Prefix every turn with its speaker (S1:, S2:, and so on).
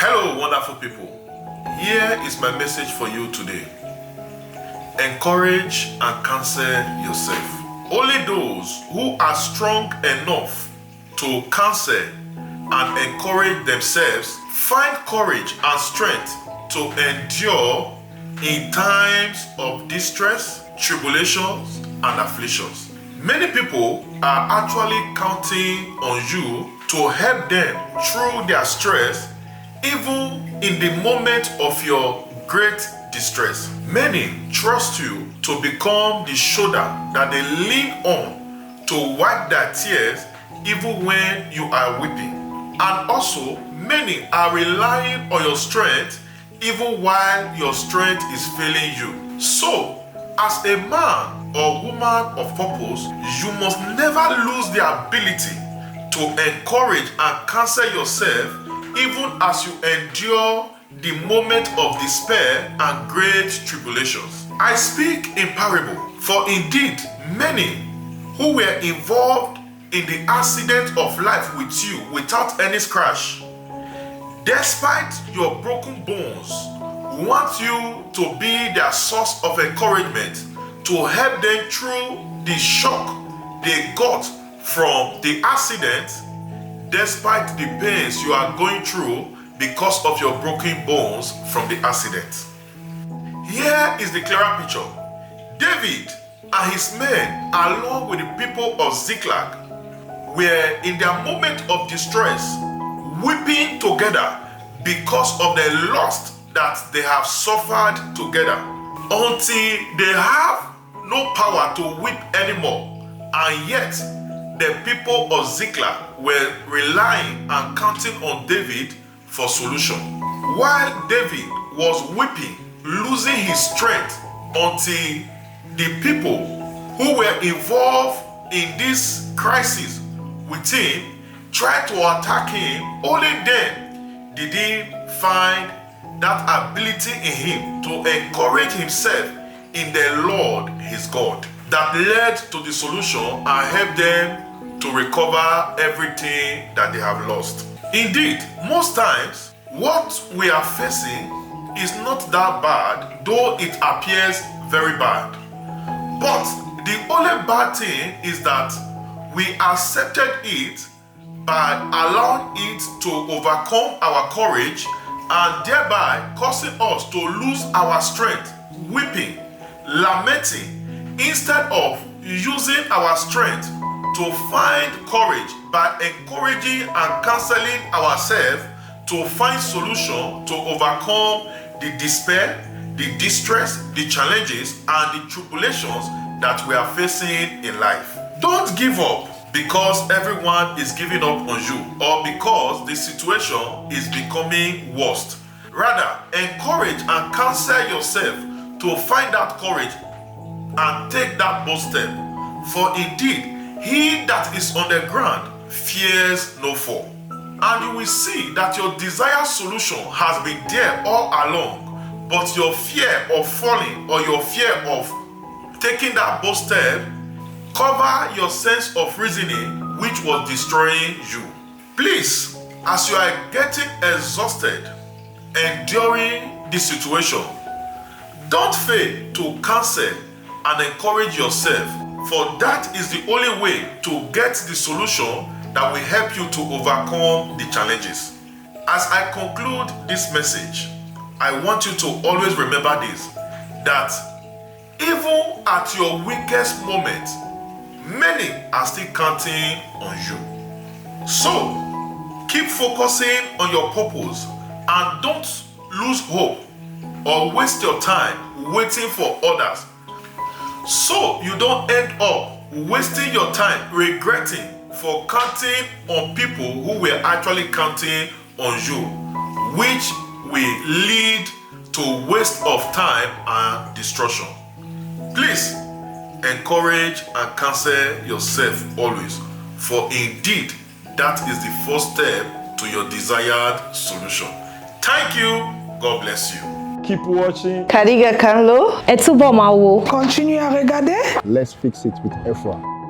S1: Hello, wonderful people. Here is my message for you today. Encourage and counsel yourself. Only those who are strong enough to counsel and encourage themselves find courage and strength to endure in times of distress, tribulations, and afflictions. Many people are actually counting on you to help them through their stress, even in the moment of your great distress. Many trust you to become the shoulder that they lean on to wipe their tears even when you are weeping. And also, many are relying on your strength even while your strength is failing you. So, as a man or woman of purpose, you must never lose the ability to encourage and counsel yourself even as you endure the moment of despair and great tribulations. I speak in parable, for indeed many who were involved in the accident of life with you without any scratch, despite your broken bones, want you to be their source of encouragement to help them through the shock they got from the accident, despite the pains you are going through because of your broken bones from the accident. Here is the clearer picture. David and his men, along with the people of Ziklag, were in their moment of distress, weeping together because of the loss that they have suffered together, until they have no power to weep anymore. And yet, the people of Ziklag were relying and counting on David for solution. While David was weeping, losing his strength, until the people who were involved in this crisis with him tried to attack him, only then did he find that ability in him to encourage himself in the Lord his God, that led to the solution and helped them to recover everything that they have lost. Indeed, most times what we are facing is not that bad, though it appears very bad. But the only bad thing is that we accepted it by allowing it to overcome our courage and thereby causing us to lose our strength, weeping, lamenting, instead of using our strength to find courage by encouraging and counseling ourselves to find solution to overcome the despair, the distress, the challenges, and the tribulations that we are facing in life. Don't give up because everyone is giving up on you or because the situation is becoming worse. Rather, encourage and counsel yourself to find that courage and take that bold step. For indeed, he that is on the ground fears no fall. And you will see that your desired solution has been there all along, but your fear of falling or your fear of taking that bold step cover your sense of reasoning, which was destroying you. Please, as you are getting exhausted enduring this situation, don't fail to counsel and encourage yourself, for that is the only way to get the solution that will help you to overcome the challenges. As I conclude this message, I want you to always remember this, that even at your weakest moment, many are still counting on you. So, keep focusing on your purpose and don't lose hope or waste your time waiting for others, so you don't end up wasting your time regretting for counting on people who were actually counting on you, which will lead to waste of time and destruction. Please encourage and counsel yourself always, for indeed that is the first step to your desired solution. Thank you. God bless you.
S2: Keep watching.
S3: Kariga Kanlo.
S4: Continue à regarder.
S2: Let's fix it with Efua.